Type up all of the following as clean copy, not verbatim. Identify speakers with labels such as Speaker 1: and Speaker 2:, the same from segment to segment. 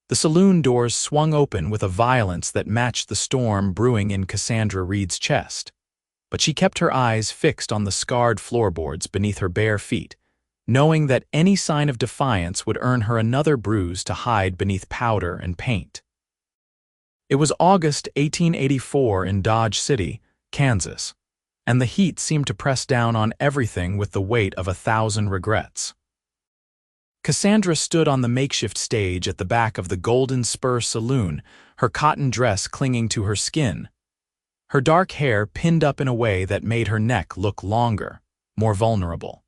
Speaker 1: The saloon doors swung open with a violence that matched the storm brewing in Cassandra Reid's chest. But she kept her eyes fixed on the scarred floorboards beneath her bare feet, knowing that any sign of defiance would earn her another bruise to hide beneath powder and paint. It was August 1884 in Dodge City, Kansas, and the heat seemed to press down on everything with the weight of 1,000 regrets. Cassandra stood on the makeshift stage at the back of the Golden Spur Saloon, her cotton dress clinging to her skin, her dark hair pinned up in a way that made her neck look longer, more vulnerable.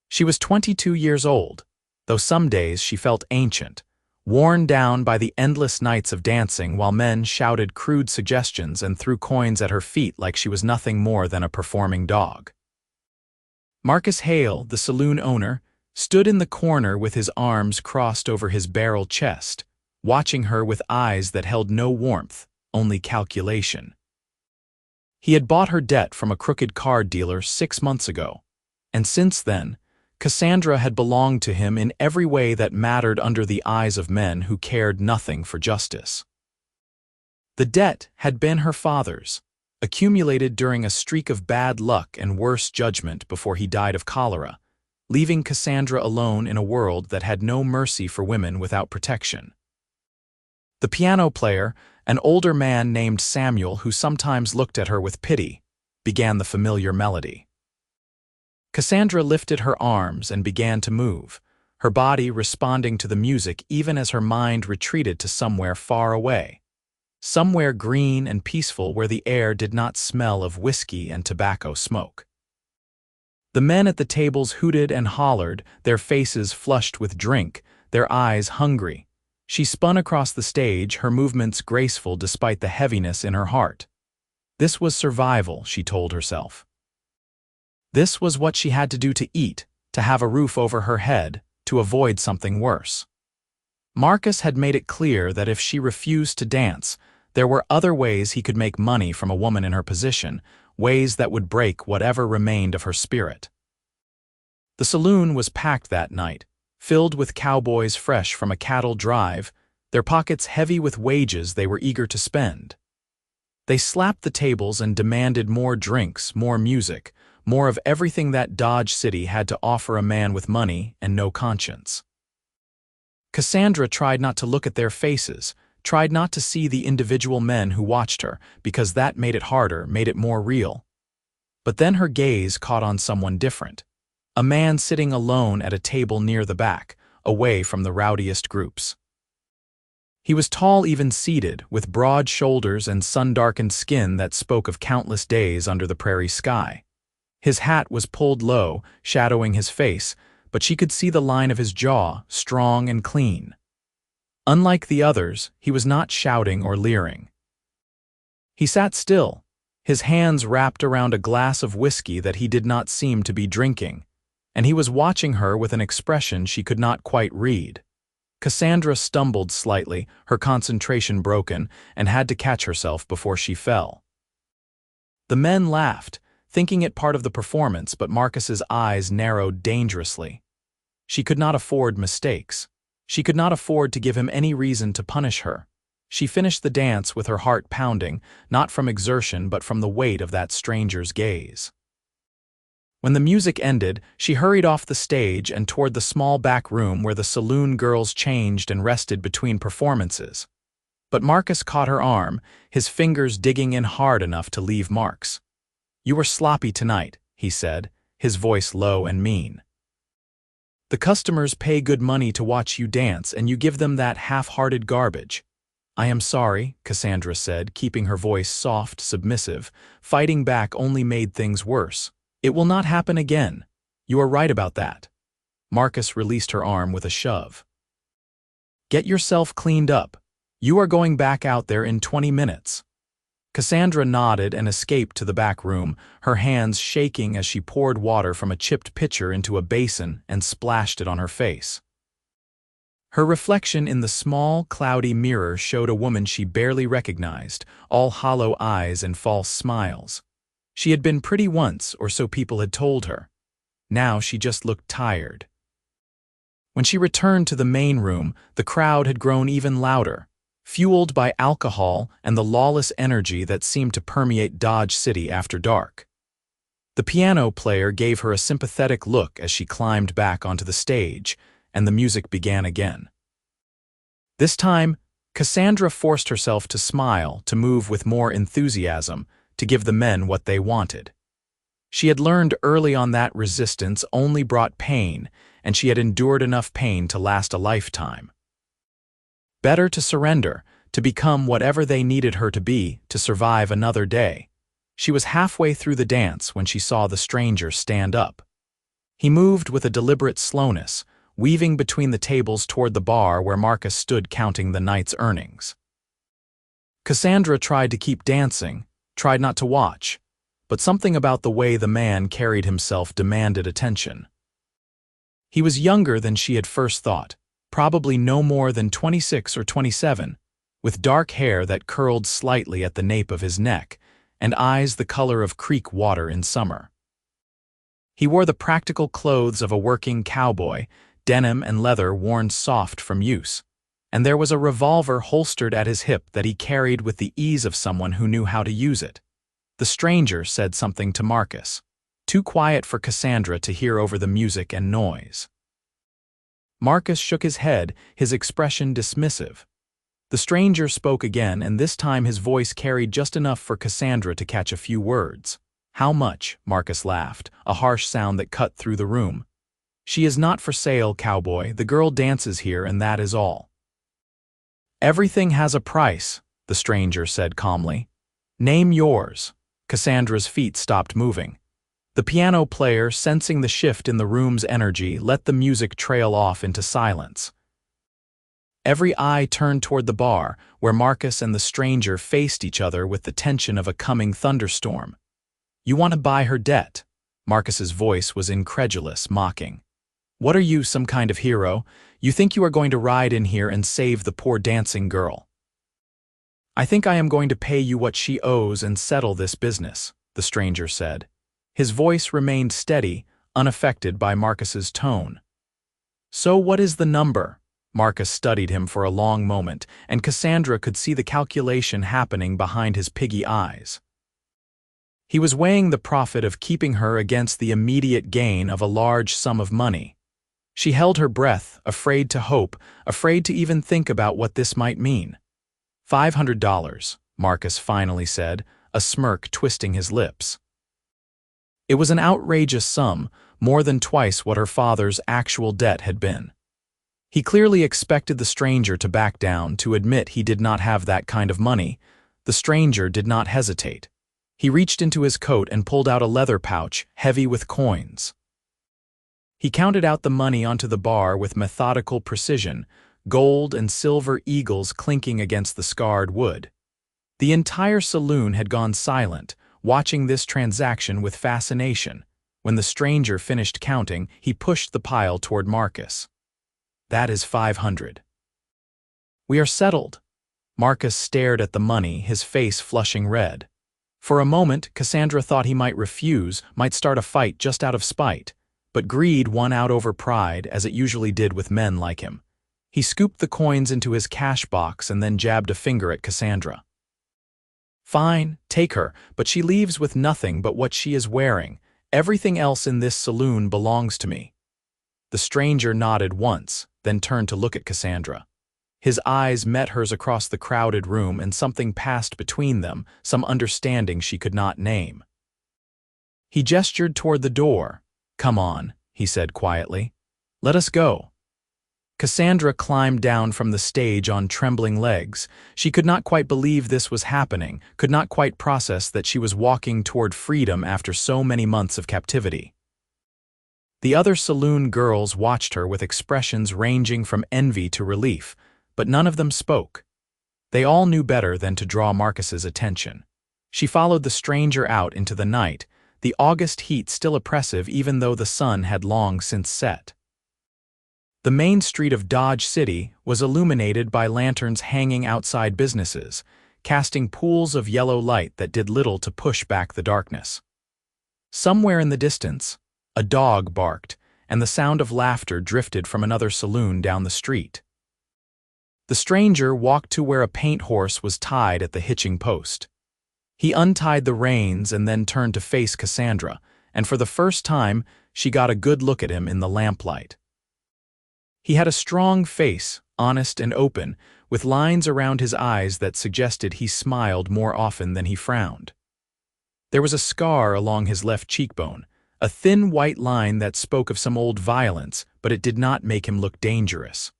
Speaker 1: She was 22 years old, though some days she felt ancient, worn down by the endless nights of dancing while men shouted crude suggestions and threw coins at her feet like she was nothing more than a performing dog. Marcus Hale, the saloon owner, stood in the corner with his arms crossed over his barrel chest, watching her with eyes that held no warmth, only calculation. He had bought her debt from a crooked card dealer 6 months ago, and since then, Cassandra had belonged to him in every way that mattered under the eyes of men who cared nothing for justice. The debt had been her father's, accumulated during a streak of bad luck and worse judgment before he died of cholera, leaving Cassandra alone in a world that had no mercy for women without protection. The piano player, an older man named Samuel who sometimes looked at her with pity, began the familiar melody. Cassandra lifted her arms and began to move, her body responding to the music even as her mind retreated to somewhere far away, somewhere green and peaceful where the air did not smell of whiskey and tobacco smoke. The men at the tables hooted and hollered, their faces flushed with drink, their eyes hungry. She spun across the stage, her movements graceful despite the heaviness in her heart. This was survival, she told herself. This was what she had to do to eat, to have a roof over her head, to avoid something worse. Marcus had made it clear that if she refused to dance, there were other ways he could make money from a woman in her position, ways that would break whatever remained of her spirit. The saloon was packed that night, filled with cowboys fresh from a cattle drive, their pockets heavy with wages they were eager to spend. They slapped the tables and demanded more drinks, more music, more of everything that Dodge City had to offer a man with money and no conscience. Cassandra tried not to look at their faces, tried not to see the individual men who watched her, because that made it harder, made it more real. But then her gaze caught on someone different, a man sitting alone at a table near the back, away from the rowdiest groups. He was tall even seated, with broad shoulders and sun-darkened skin that spoke of countless days under the prairie sky. His hat was pulled low, shadowing his face, but she could see the line of his jaw, strong and clean. Unlike the others, he was not shouting or leering. He sat still, his hands wrapped around a glass of whiskey that he did not seem to be drinking, and he was watching her with an expression she could not quite read. Cassandra stumbled slightly, her concentration broken, and had to catch herself before she fell. The men laughed, thinking it part of the performance, but Marcus's eyes narrowed dangerously. She could not afford mistakes. She could not afford to give him any reason to punish her. She finished the dance with her heart pounding, not from exertion but from the weight of that stranger's gaze. When the music ended, she hurried off the stage and toward the small back room where the saloon girls changed and rested between performances. But Marcus caught her arm, his fingers digging in hard enough to leave marks. "You were sloppy tonight," he said, his voice low and mean. "The customers pay good money to watch you dance, and you give them that half-hearted garbage." "I am sorry," Cassandra said, keeping her voice soft, submissive. Fighting back only made things worse. "It will not happen again. You are right about that." Marcus released her arm with a shove. "Get yourself cleaned up. You are going back out there in 20 minutes. Cassandra nodded and escaped to the back room, her hands shaking as she poured water from a chipped pitcher into a basin and splashed it on her face. Her reflection in the small, cloudy mirror showed a woman she barely recognized, all hollow eyes and false smiles. She had been pretty once, or so people had told her. Now she just looked tired. When she returned to the main room, the crowd had grown even louder, fueled by alcohol and the lawless energy that seemed to permeate Dodge City after dark. The piano player gave her a sympathetic look as she climbed back onto the stage, and the music began again. This time, Cassandra forced herself to smile, to move with more enthusiasm, to give the men what they wanted. She had learned early on that resistance only brought pain, and she had endured enough pain to last a lifetime. Better to surrender, to become whatever they needed her to be, to survive another day. She was halfway through the dance when she saw the stranger stand up. He moved with a deliberate slowness, weaving between the tables toward the bar where Marcus stood counting the night's earnings. Cassandra tried to keep dancing, tried not to watch, but something about the way the man carried himself demanded attention. He was younger than she had first thought, probably no more than 26 or 27, with dark hair that curled slightly at the nape of his neck, and eyes the color of creek water in summer. He wore the practical clothes of a working cowboy, denim and leather worn soft from use, and there was a revolver holstered at his hip that he carried with the ease of someone who knew how to use it. The stranger said something to Marcus, too quiet for Cassandra to hear over the music and noise. Marcus shook his head, his expression dismissive. The stranger spoke again, and this time his voice carried just enough for Cassandra to catch a few words. "How much?" Marcus laughed, a harsh sound that cut through the room. "She is not for sale, cowboy. The girl dances here, and that is all." "Everything has a price," the stranger said calmly. "Name yours." Cassandra's feet stopped moving. The piano player, sensing the shift in the room's energy, let the music trail off into silence. Every eye turned toward the bar, where Marcus and the stranger faced each other with the tension of a coming thunderstorm. "You want to buy her debt?" Marcus's voice was incredulous, mocking. "What are you, some kind of hero? You think you are going to ride in here and save the poor dancing girl?" "I think I am going to pay you what she owes and settle this business," the stranger said. His voice remained steady, unaffected by Marcus's tone. "So what is the number?" Marcus studied him for a long moment, and Cassandra could see the calculation happening behind his piggy eyes. He was weighing the profit of keeping her against the immediate gain of a large sum of money. She held her breath, afraid to hope, afraid to even think about what this might mean. $500, Marcus finally said, a smirk twisting his lips. It was an outrageous sum, more than twice what her father's actual debt had been. He clearly expected the stranger to back down, to admit he did not have that kind of money. The stranger did not hesitate. He reached into his coat and pulled out a leather pouch, heavy with coins. He counted out the money onto the bar with methodical precision, gold and silver eagles clinking against the scarred wood. The entire saloon had gone silent, watching this transaction with fascination. When the stranger finished counting, he pushed the pile toward Marcus. "That is 500. "We are settled." Marcus stared at the money, his face flushing red. For a moment, Cassandra thought he might refuse, might start a fight just out of spite, but greed won out over pride, as it usually did with men like him. He scooped the coins into his cash box and then jabbed a finger at Cassandra. "Fine, take her, but she leaves with nothing but what she is wearing. Everything else in this saloon belongs to me." The stranger nodded once, then turned to look at Cassandra. His eyes met hers across the crowded room, and something passed between them, some understanding she could not name. He gestured toward the door. "Come on," he said quietly. "Let us go." Cassandra climbed down from the stage on trembling legs. She could not quite believe this was happening, could not quite process that she was walking toward freedom after so many months of captivity. The other saloon girls watched her with expressions ranging from envy to relief, but none of them spoke. They all knew better than to draw Marcus's attention. She followed the stranger out into the night, the August heat still oppressive even though the sun had long since set. The main street of Dodge City was illuminated by lanterns hanging outside businesses, casting pools of yellow light that did little to push back the darkness. Somewhere in the distance, a dog barked, and the sound of laughter drifted from another saloon down the street. The stranger walked to where a paint horse was tied at the hitching post. He untied the reins and then turned to face Cassandra, and for the first time, she got a good look at him in the lamplight. He had a strong face, honest and open, with lines around his eyes that suggested he smiled more often than he frowned. There was a scar along his left cheekbone, a thin white line that spoke of some old violence, but it did not make him look dangerous.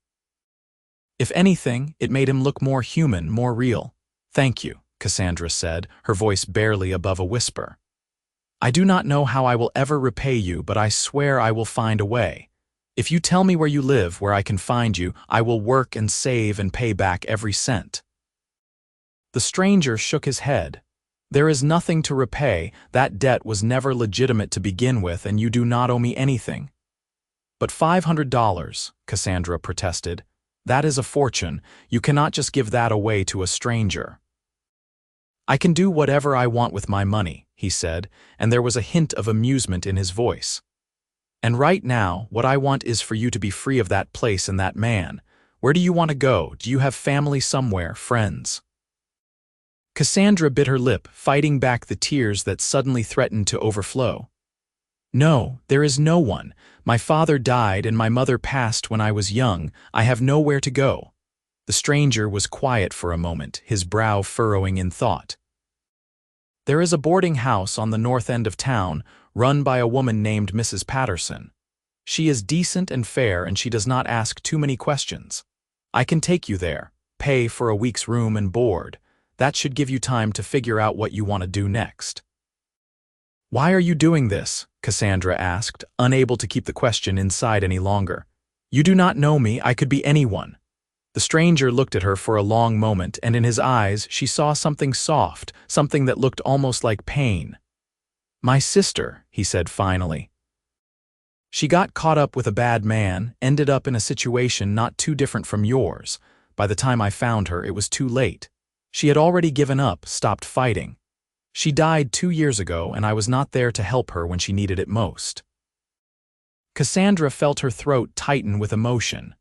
Speaker 1: If anything, it made him look more human, more real. "Thank you," Cassandra said, her voice barely above a whisper. "I do not know how I will ever repay you, but I swear I will find a way. If you tell me where you live, where I can find you, I will work and save and pay back every cent." The stranger shook his head. "There is nothing to repay. That debt was never legitimate to begin with, and you do not owe me anything." "But $500, Cassandra protested. "That is a fortune. You cannot just give that away to a stranger." "I can do whatever I want with my money," he said, and there was a hint of amusement in his voice. "And right now, what I want is for you to be free of that place and that man. Where do you want to go? Do you have family somewhere, friends?" Cassandra bit her lip, fighting back the tears that suddenly threatened to overflow. "No, there is no one. My father died and my mother passed when I was young. I have nowhere to go." The stranger was quiet for a moment, his brow furrowing in thought. "There is a boarding house on the north end of town, run by a woman named Mrs. Patterson. She is decent and fair, and she does not ask too many questions. I can take you there, pay for a week's room and board. That should give you time to figure out what you want to do next." "Why are you doing this?" Cassandra asked, unable to keep the question inside any longer. "You do not know me. I could be anyone." The stranger looked at her for a long moment, and in his eyes she saw something soft, something that looked almost like pain. "My sister," he said finally. "She got caught up with a bad man, ended up in a situation not too different from yours. By the time I found her, it was too late. She had already given up, stopped fighting. She died 2 years ago, and I was not there to help her when she needed it most." Cassandra felt her throat tighten with emotion.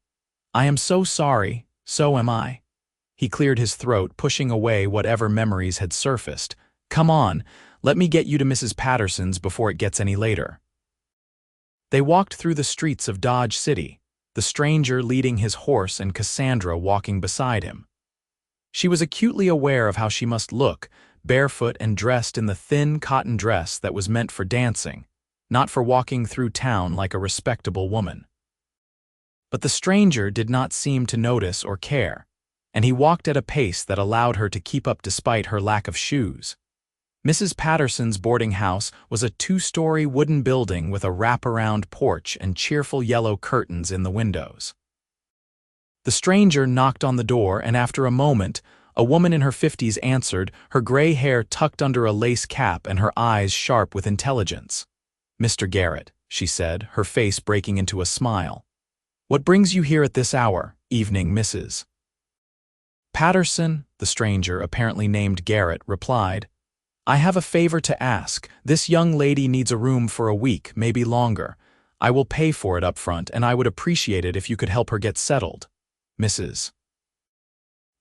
Speaker 1: "I am so sorry, so am I." He cleared his throat, pushing away whatever memories had surfaced. "Come on, let me get you to Mrs. Patterson's before it gets any later." They walked through the streets of Dodge City, the stranger leading his horse and Cassandra walking beside him. She was acutely aware of how she must look, barefoot and dressed in the thin cotton dress that was meant for dancing, not for walking through town like a respectable woman. But the stranger did not seem to notice or care, and he walked at a pace that allowed her to keep up despite her lack of shoes. Mrs. Patterson's boarding house was a 2-story wooden building with a wraparound porch and cheerful yellow curtains in the windows. The stranger knocked on the door, and after a moment, a woman in her 50s answered, her gray hair tucked under a lace cap and her eyes sharp with intelligence. "Mr. Garrett," she said, her face breaking into a smile. "What brings you here at this hour, evening Mrs. Patterson?" The stranger, apparently named Garrett, replied. "I have a favor to ask. This young lady needs a room for a week, maybe longer. I will pay for it up front, and I would appreciate it if you could help her get settled. Mrs.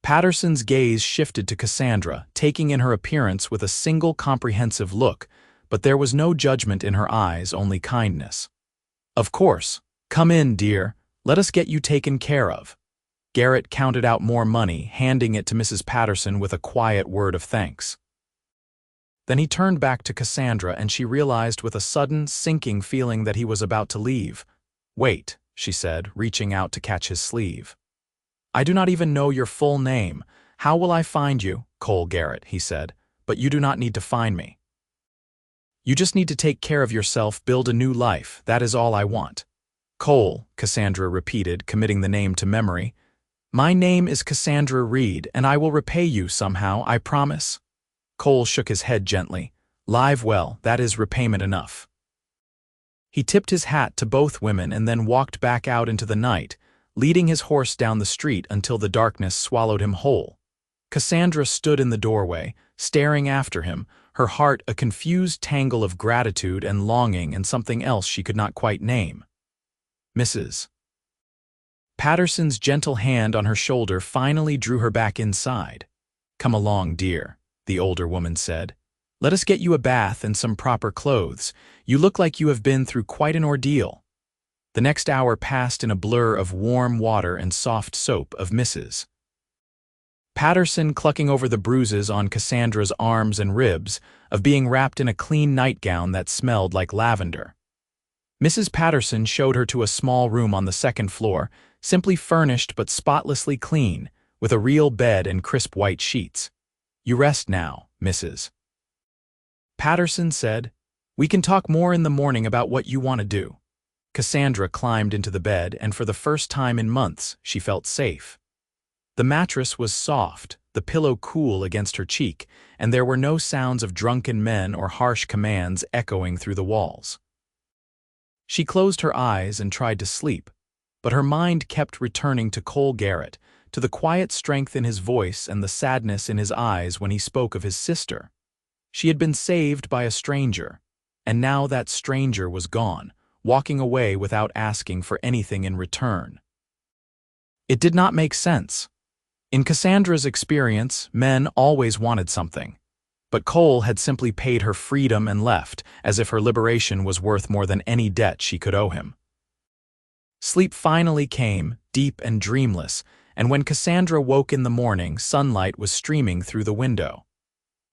Speaker 1: Patterson's gaze shifted to Cassandra, taking in her appearance with a single comprehensive look, but there was no judgment in her eyes, only kindness. "Of course. Come in, dear. Let us get you taken care of." Garrett counted out more money, handing it to Mrs. Patterson with a quiet word of thanks. Then he turned back to Cassandra, and she realized with a sudden, sinking feeling that he was about to leave. "Wait," she said, reaching out to catch his sleeve. "I do not even know your full name. How will I find you?" "Cole Garrett," he said, "but you do not need to find me. You just need to take care of yourself, build a new life. That is all I want." "Cole," Cassandra repeated, committing the name to memory. "My name is Cassandra Reid, and I will repay you somehow, I promise." Cole shook his head gently. "Live well, that is repayment enough." He tipped his hat to both women and then walked back out into the night, leading his horse down the street until the darkness swallowed him whole. Cassandra stood in the doorway, staring after him, her heart a confused tangle of gratitude and longing and something else she could not quite name. Mrs. Patterson's gentle hand on her shoulder finally drew her back inside. "Come along, dear," the older woman said. "Let us get you a bath and some proper clothes. You look like you have been through quite an ordeal." The next hour passed in a blur of warm water and soft soap of Mrs. Patterson clucking over the bruises on Cassandra's arms and ribs, of being wrapped in a clean nightgown that smelled like lavender. Mrs. Patterson showed her to a small room on the second floor, simply furnished but spotlessly clean, with a real bed and crisp white sheets. "You rest now, Mrs. Patterson said. "We can talk more in the morning about what you want to do." Cassandra climbed into the bed, and for the first time in months, she felt safe. The mattress was soft, the pillow cool against her cheek, and there were no sounds of drunken men or harsh commands echoing through the walls. She closed her eyes and tried to sleep, but her mind kept returning to Cole Garrett, to the quiet strength in his voice and the sadness in his eyes when he spoke of his sister. She had been saved by a stranger, and now that stranger was gone, walking away without asking for anything in return. It did not make sense. In Cassandra's experience, men always wanted something. But Cole had simply paid her freedom and left, as if her liberation was worth more than any debt she could owe him. Sleep finally came, deep and dreamless, and when Cassandra woke in the morning, sunlight was streaming through the window.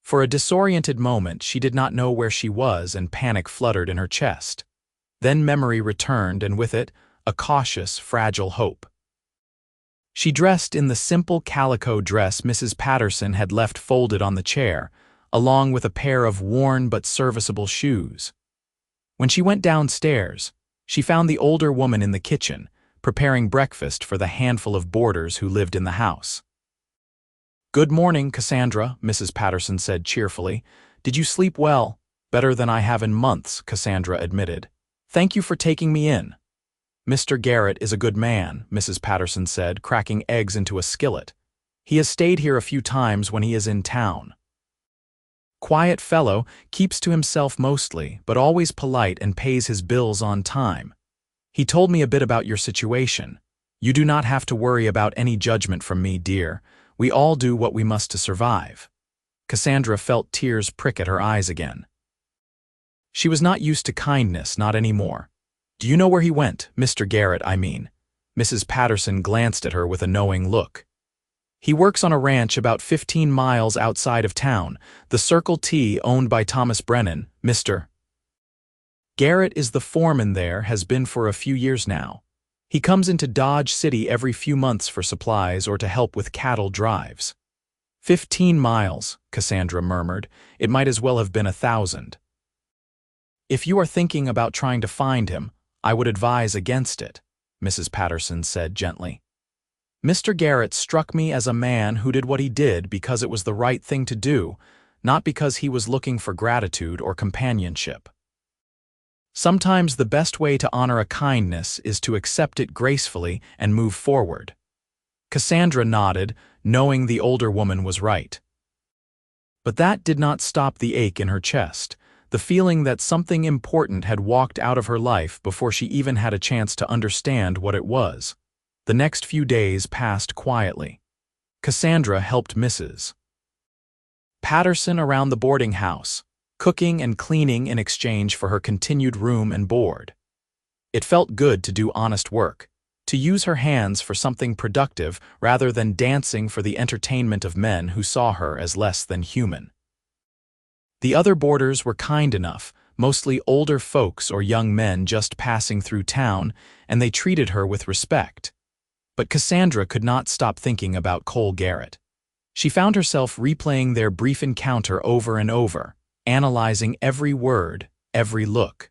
Speaker 1: For a disoriented moment, she did not know where she was, and panic fluttered in her chest. Then memory returned, and with it, a cautious, fragile hope. She dressed in the simple calico dress Mrs. Patterson had left folded on the chair, along with a pair of worn but serviceable shoes. When she went downstairs, she found the older woman in the kitchen, preparing breakfast for the handful of boarders who lived in the house. "Good morning, Cassandra," Mrs. Patterson said cheerfully. "Did you sleep well?" "Better than I have in months," Cassandra admitted. "Thank you for taking me in." "Mr. Garrett is a good man," Mrs. Patterson said, cracking eggs into a skillet. "He has stayed here a few times when he is in town. Quiet fellow, keeps to himself mostly, but always polite and pays his bills on time. He told me a bit about your situation. You do not have to worry about any judgment from me, dear. We all do what we must to survive." Cassandra felt tears prick at her eyes again. She was not used to kindness, not anymore. "Do you know where he went, Mr. Garrett, I mean?" Mrs. Patterson glanced at her with a knowing look. "He works on a ranch about 15 miles outside of town, the Circle T owned by Thomas Brennan. Mr. Garrett is the foreman there, has been for a few years now. He comes into Dodge City every few months for supplies or to help with cattle drives." 15 miles, Cassandra murmured. "It might as well have been 1,000. "If you are thinking about trying to find him, I would advise against it," Mrs. Patterson said gently. "Mr. Garrett struck me as a man who did what he did because it was the right thing to do, not because he was looking for gratitude or companionship. Sometimes the best way to honor a kindness is to accept it gracefully and move forward." Cassandra nodded, knowing the older woman was right. But that did not stop the ache in her chest, the feeling that something important had walked out of her life before she even had a chance to understand what it was. The next few days passed quietly. Cassandra helped Mrs. Patterson around the boarding house, cooking and cleaning in exchange for her continued room and board. It felt good to do honest work, to use her hands for something productive rather than dancing for the entertainment of men who saw her as less than human. The other boarders were kind enough, mostly older folks or young men just passing through town, and they treated her with respect. But Cassandra could not stop thinking about Cole Garrett. She found herself replaying their brief encounter over and over, analyzing every word, every look.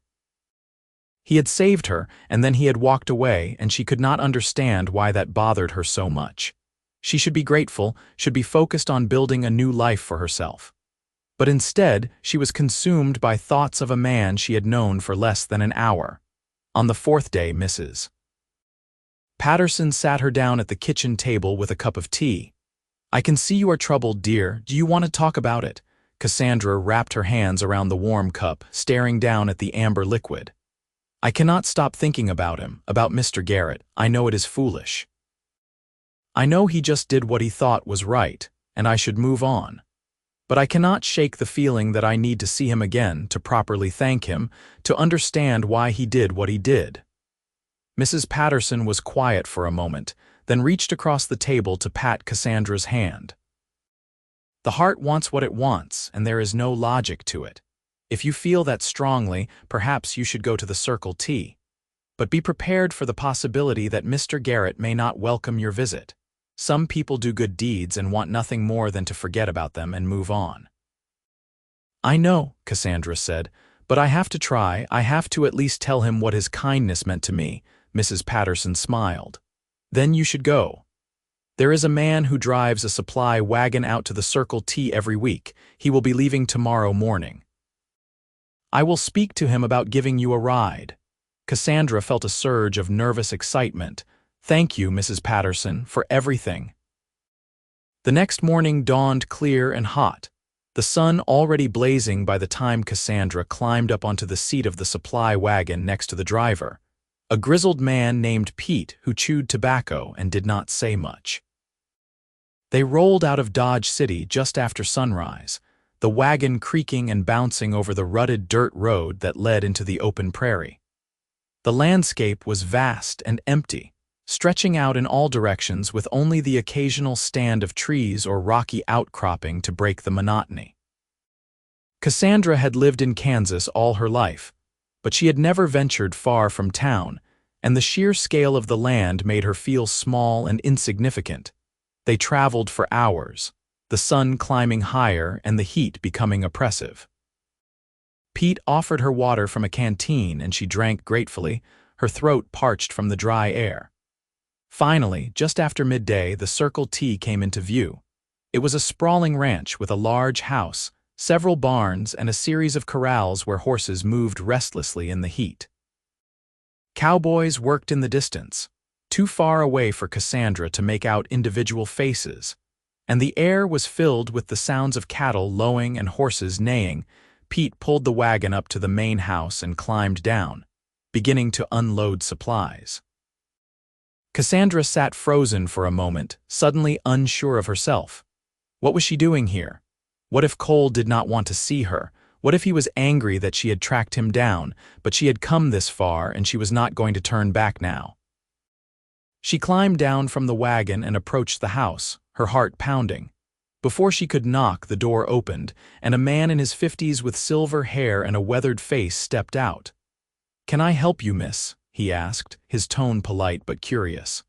Speaker 1: He had saved her, and then he had walked away, and she could not understand why that bothered her so much. She should be grateful, should be focused on building a new life for herself. But instead, she was consumed by thoughts of a man she had known for less than an hour. On the fourth day, Mrs. Patterson sat her down at the kitchen table with a cup of tea. "I can see you are troubled, dear. Do you want to talk about it?" Cassandra wrapped her hands around the warm cup, staring down at the amber liquid. I cannot stop thinking about him, about Mr. Garrett. I know it is foolish. I know he just did what he thought was right, and I should move on. But I cannot shake the feeling that I need to see him again to properly thank him, to understand why he did what he did. Mrs. Patterson was quiet for a moment, then reached across the table to pat Cassandra's hand. The heart wants what it wants, and there is no logic to it. If you feel that strongly, perhaps you should go to the Circle T. But be prepared for the possibility that Mr. Garrett may not welcome your visit. Some people do good deeds and want nothing more than to forget about them and move on. I know, Cassandra said, but I have to try. I have to at least tell him what his kindness meant to me. Mrs. Patterson smiled. Then you should go. There is a man who drives a supply wagon out to the Circle T every week. He will be leaving tomorrow morning. I will speak to him about giving you a ride. Cassandra felt a surge of nervous excitement. Thank you, Mrs. Patterson, for everything. The next morning dawned clear and hot, the sun already blazing by the time Cassandra climbed up onto the seat of the supply wagon next to the driver, a grizzled man named Pete who chewed tobacco and did not say much. They rolled out of Dodge City just after sunrise, the wagon creaking and bouncing over the rutted dirt road that led into the open prairie. The landscape was vast and empty, stretching out in all directions with only the occasional stand of trees or rocky outcropping to break the monotony. Cassandra had lived in Kansas all her life, but she had never ventured far from town, and the sheer scale of the land made her feel small and insignificant. They traveled for hours, the sun climbing higher and the heat becoming oppressive. Pete offered her water from a canteen and she drank gratefully, her throat parched from the dry air. Finally, just after midday, the Circle T came into view. It was a sprawling ranch with a large house, several barns, and a series of corrals where horses moved restlessly in the heat. Cowboys worked in the distance, too far away for Cassandra to make out individual faces, and the air was filled with the sounds of cattle lowing and horses neighing. Pete pulled the wagon up to the main house and climbed down, beginning to unload supplies. Cassandra sat frozen for a moment, suddenly unsure of herself. What was she doing here? What if Cole did not want to see her? What if he was angry that she had tracked him down, but she had come this far and she was not going to turn back now? She climbed down from the wagon and approached the house, her heart pounding. Before she could knock, the door opened, and a man in his 50s with silver hair and a weathered face stepped out. "Can I help you, miss?" he asked, his tone polite but curious.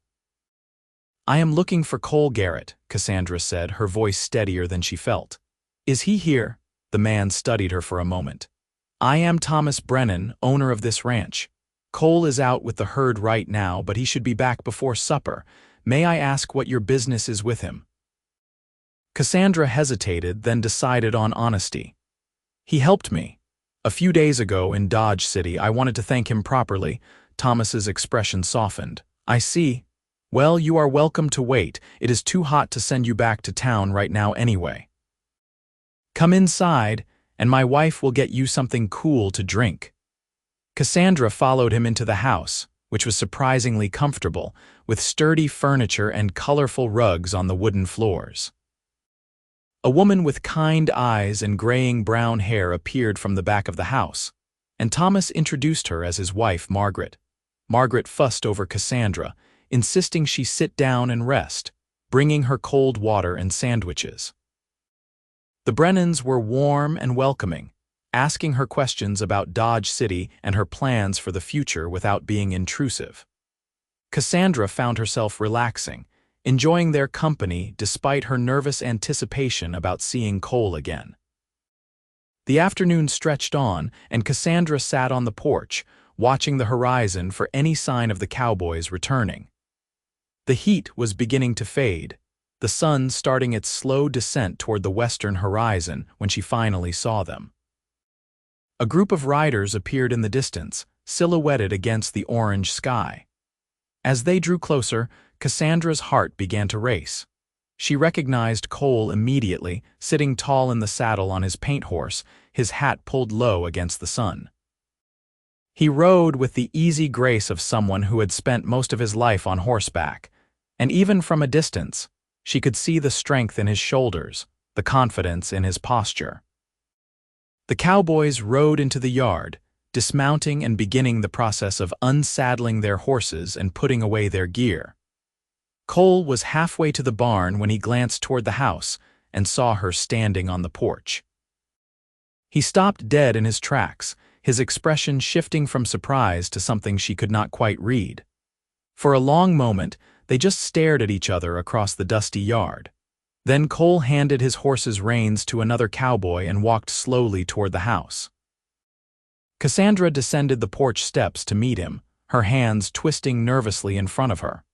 Speaker 1: "I am looking for Cole Garrett," Cassandra said, her voice steadier than she felt. "Is he here?" The man studied her for a moment. "I am Thomas Brennan, owner of this ranch. Cole is out with the herd right now, but he should be back before supper. May I ask what your business is with him?" Cassandra hesitated, then decided on honesty. "He helped me. A few days ago in Dodge City, I wanted to thank him properly." Thomas's expression softened. "I see. Well, you are welcome to wait. It is too hot to send you back to town right now anyway. Come inside, and my wife will get you something cool to drink." Cassandra followed him into the house, which was surprisingly comfortable, with sturdy furniture and colorful rugs on the wooden floors. A woman with kind eyes and graying brown hair appeared from the back of the house, and Thomas introduced her as his wife, Margaret. Margaret fussed over Cassandra, insisting she sit down and rest, bringing her cold water and sandwiches. The Brennans were warm and welcoming, asking her questions about Dodge City and her plans for the future without being intrusive. Cassandra found herself relaxing, enjoying their company despite her nervous anticipation about seeing Cole again. The afternoon stretched on, and Cassandra sat on the porch, watching the horizon for any sign of the cowboys returning. The heat was beginning to fade, the sun starting its slow descent toward the western horizon when she finally saw them. A group of riders appeared in the distance, silhouetted against the orange sky. As they drew closer, Cassandra's heart began to race. She recognized Cole immediately, sitting tall in the saddle on his paint horse, his hat pulled low against the sun. He rode with the easy grace of someone who had spent most of his life on horseback, and even from a distance, she could see the strength in his shoulders, the confidence in his posture. The cowboys rode into the yard, dismounting and beginning the process of unsaddling their horses and putting away their gear. Cole was halfway to the barn when he glanced toward the house and saw her standing on the porch. He stopped dead in his tracks, his expression shifting from surprise to something she could not quite read. For a long moment, they just stared at each other across the dusty yard. Then Cole handed his horse's reins to another cowboy and walked slowly toward the house. Cassandra descended the porch steps to meet him, her hands twisting nervously in front of her.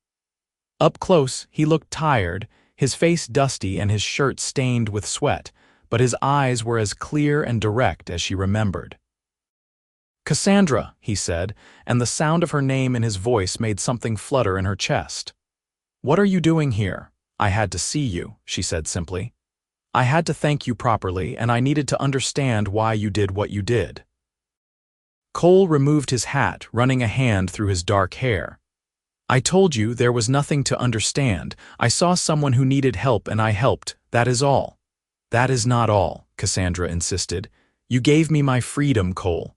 Speaker 1: Up close, he looked tired, his face dusty and his shirt stained with sweat, but his eyes were as clear and direct as she remembered. "Cassandra," he said, and the sound of her name in his voice made something flutter in her chest. "What are you doing here?" "I had to see you," she said simply. "I had to thank you properly, and I needed to understand why you did what you did." Cole removed his hat, running a hand through his dark hair. "I told you there was nothing to understand. I saw someone who needed help and I helped, that is all." "That is not all," Cassandra insisted. "You gave me my freedom, Cole.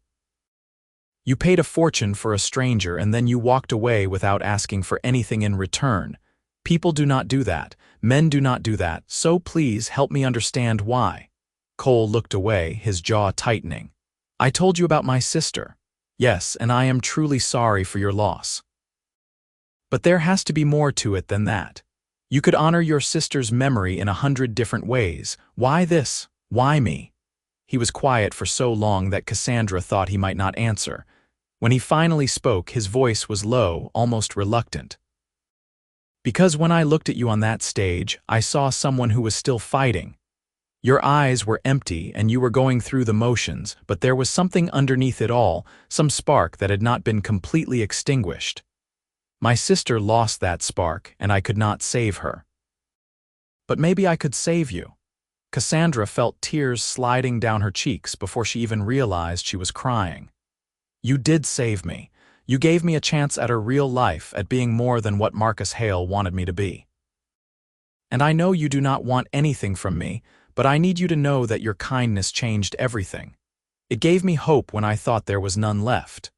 Speaker 1: You paid a fortune for a stranger and then you walked away without asking for anything in return. People do not do that. Men do not do that, so please help me understand why." Cole looked away, his jaw tightening. "I told you about my sister. Yes, and I am truly sorry for your loss. But there has to be more to it than that. You could honor your sister's memory in 100 different ways. Why this? Why me?" He was quiet for so long that Cassandra thought he might not answer. When he finally spoke, his voice was low, almost reluctant. "Because when I looked at you on that stage, I saw someone who was still fighting. Your eyes were empty and you were going through the motions, but there was something underneath it all, some spark that had not been completely extinguished. My sister lost that spark, and I could not save her. But maybe I could save you." Cassandra felt tears sliding down her cheeks before she even realized she was crying. "You did save me. You gave me a chance at a real life, at being more than what Marcus Hale wanted me to be. And I know you do not want anything from me, but I need you to know that your kindness changed everything. It gave me hope when I thought there was none left."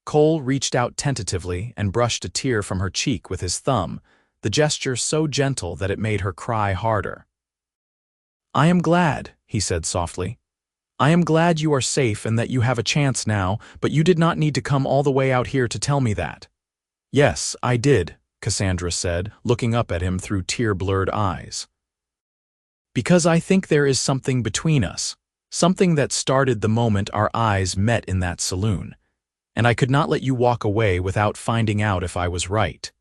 Speaker 1: Cole reached out tentatively and brushed a tear from her cheek with his thumb, the gesture so gentle that it made her cry harder. "I am glad," he said softly. "I am glad you are safe and that you have a chance now, but you did not need to come all the way out here to tell me that." "Yes, I did," Cassandra said, looking up at him through tear-blurred eyes. "Because I think there is something between us, something that started the moment our eyes met in that saloon. And I could not let you walk away without finding out if I was right."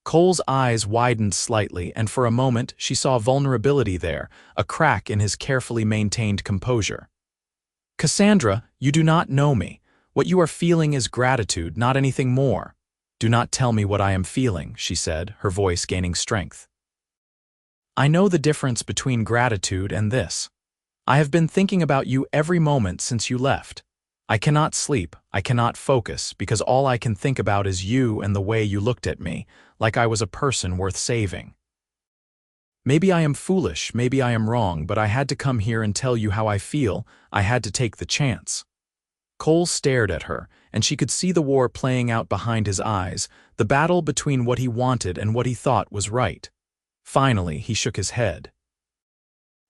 Speaker 1: Cole's eyes widened slightly, and for a moment she saw vulnerability there, a crack in his carefully maintained composure. "Cassandra, you do not know me. What you are feeling is gratitude, not anything more. Do not tell me what I am feeling," she said, her voice gaining strength. "I know the difference between gratitude and this. I have been thinking about you every moment since you left. I cannot sleep, I cannot focus, because all I can think about is you and the way you looked at me, like I was a person worth saving. Maybe I am foolish, maybe I am wrong, but I had to come here and tell you how I feel. I had to take the chance." Cole stared at her, and she could see the war playing out behind his eyes, the battle between what he wanted and what he thought was right. Finally, he shook his head.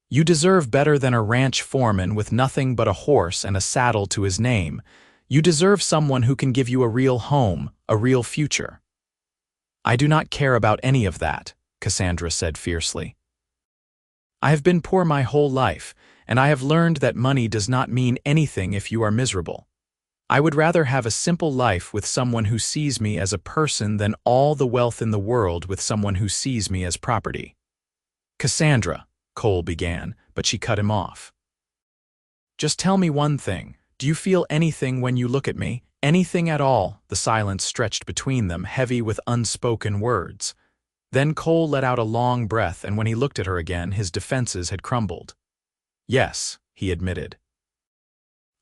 Speaker 1: "You deserve better than a ranch foreman with nothing but a horse and a saddle to his name. You deserve someone who can give you a real home, a real future." "I do not care about any of that," Cassandra said fiercely. "I have been poor my whole life, and I have learned that money does not mean anything if you are miserable. I would rather have a simple life with someone who sees me as a person than all the wealth in the world with someone who sees me as property." "Cassandra," Cole began, but she cut him off. "Just tell me one thing. Do you feel anything when you look at me? Anything at all?" The silence stretched between them, heavy with unspoken words. Then Cole let out a long breath, and when he looked at her again, his defenses had crumbled. "Yes," he admitted.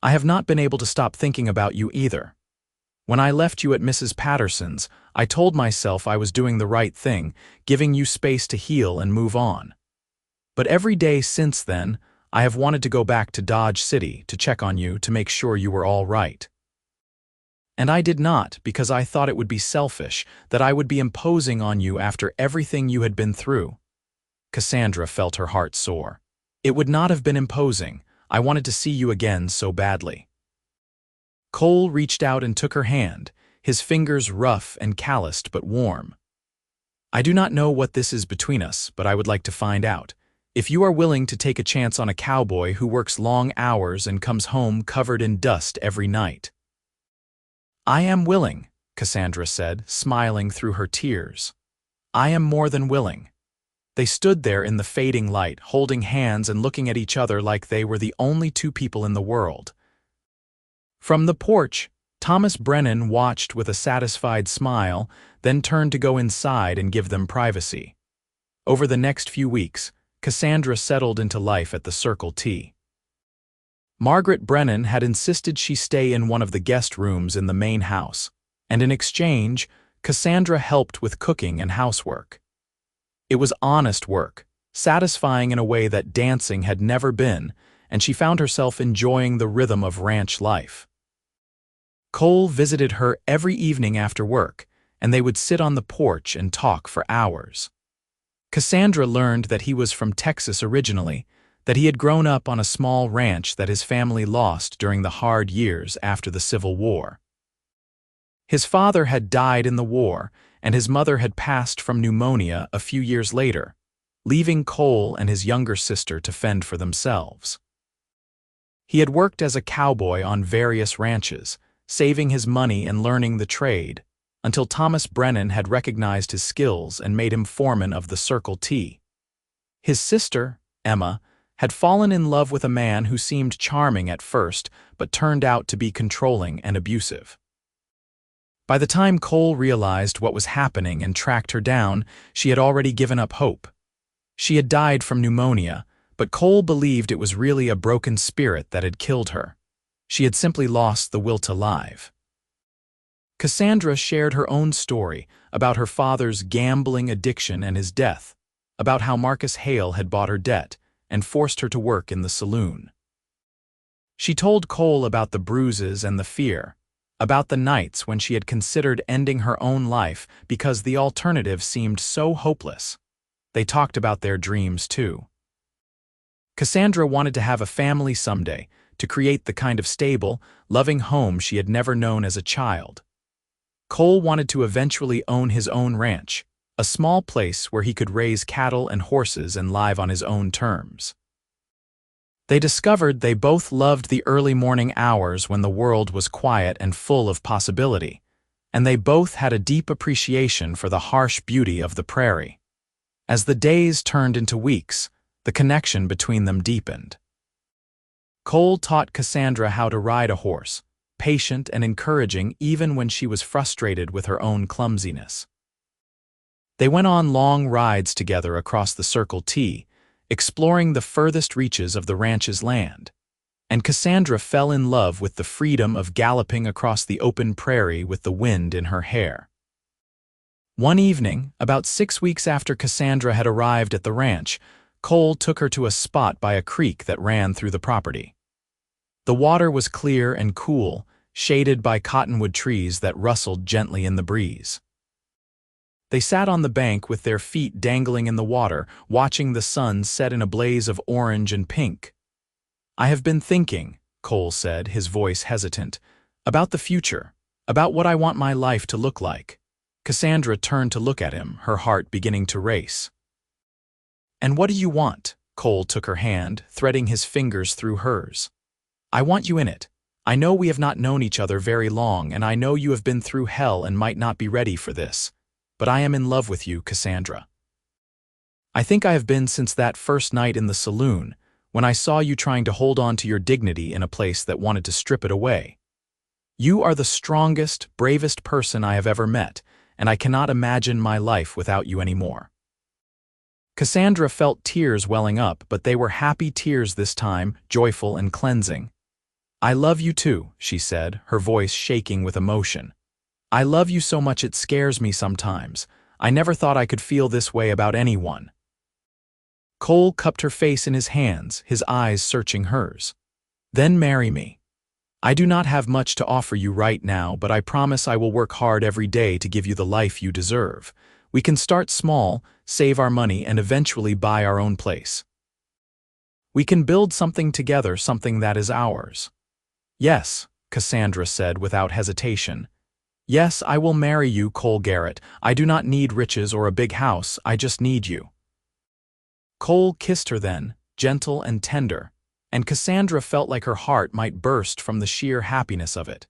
Speaker 1: I have not been able to stop thinking about you either. When I left you at Mrs. Patterson's, I told myself I was doing the right thing, giving you space to heal and move on. But every day since then, I have wanted to go back to Dodge City to check on you to make sure you were all right. And I did not because I thought it would be selfish, that I would be imposing on you after everything you had been through. Cassandra felt her heart soar. It would not have been imposing. I wanted to see you again so badly. Cole reached out and took her hand, his fingers rough and calloused but warm. I do not know what this is between us, but I would like to find out. If you are willing to take a chance on a cowboy who works long hours and comes home covered in dust every night. I am willing, Cassandra said, smiling through her tears. I am more than willing. They stood there in the fading light, holding hands and looking at each other like they were the only two people in the world. From the porch, Thomas Brennan watched with a satisfied smile, then turned to go inside and give them privacy. Over the next few weeks, Cassandra settled into life at the Circle T. Margaret Brennan had insisted she stay in one of the guest rooms in the main house, and in exchange, Cassandra helped with cooking and housework. It was honest work, satisfying in a way that dancing had never been, and she found herself enjoying the rhythm of ranch life. Cole visited her every evening after work, and they would sit on the porch and talk for hours. Cassandra learned that he was from Texas originally, that he had grown up on a small ranch that his family lost during the hard years after the Civil War. His father had died in the war, and his mother had passed from pneumonia a few years later, leaving Cole and his younger sister to fend for themselves. He had worked as a cowboy on various ranches, saving his money and learning the trade, until Thomas Brennan had recognized his skills and made him foreman of the Circle T. His sister, Emma, had fallen in love with a man who seemed charming at first but turned out to be controlling and abusive. By the time Cole realized what was happening and tracked her down, she had already given up hope. She had died from pneumonia, but Cole believed it was really a broken spirit that had killed her. She had simply lost the will to live. Cassandra shared her own story about her father's gambling addiction and his death, about how Marcus Hale had bought her debt and forced her to work in the saloon. She told Cole about the bruises and the fear, about the nights when she had considered ending her own life because the alternative seemed so hopeless. They talked about their dreams too. Cassandra wanted to have a family someday, to create the kind of stable, loving home she had never known as a child. Cole wanted to eventually own his own ranch, a small place where he could raise cattle and horses and live on his own terms. They discovered they both loved the early morning hours when the world was quiet and full of possibility, and they both had a deep appreciation for the harsh beauty of the prairie. As the days turned into weeks, the connection between them deepened. Cole taught Cassandra how to ride a horse, patient and encouraging even when she was frustrated with her own clumsiness. They went on long rides together across the Circle T, exploring the furthest reaches of the ranch's land, and Cassandra fell in love with the freedom of galloping across the open prairie with the wind in her hair. One evening, about 6 weeks after Cassandra had arrived at the ranch, Cole took her to a spot by a creek that ran through the property. The water was clear and cool, shaded by cottonwood trees that rustled gently in the breeze. They sat on the bank with their feet dangling in the water, watching the sun set in a blaze of orange and pink. "I have been thinking," Cole said, his voice hesitant, "about the future, about what I want my life to look like." Cassandra turned to look at him, her heart beginning to race. "And what do you want?" Cole took her hand, threading his fingers through hers. "I want you in it. I know we have not known each other very long, and I know you have been through hell and might not be ready for this. But I am in love with you, Cassandra. I think I have been since that first night in the saloon, when I saw you trying to hold on to your dignity in a place that wanted to strip it away. You are the strongest, bravest person I have ever met, and I cannot imagine my life without you anymore." Cassandra felt tears welling up, but they were happy tears this time, joyful and cleansing. "I love you too," she said, her voice shaking with emotion. "I love you so much it scares me sometimes. I never thought I could feel this way about anyone." Cole cupped her face in his hands, his eyes searching hers. "Then marry me. I do not have much to offer you right now, but I promise I will work hard every day to give you the life you deserve. We can start small, save our money, and eventually buy our own place. We can build something together, something that is ours." "Yes," Cassandra said without hesitation. "Yes, I will marry you, Cole Garrett. I do not need riches or a big house, I just need you." Cole kissed her then, gentle and tender, and Cassandra felt like her heart might burst from the sheer happiness of it.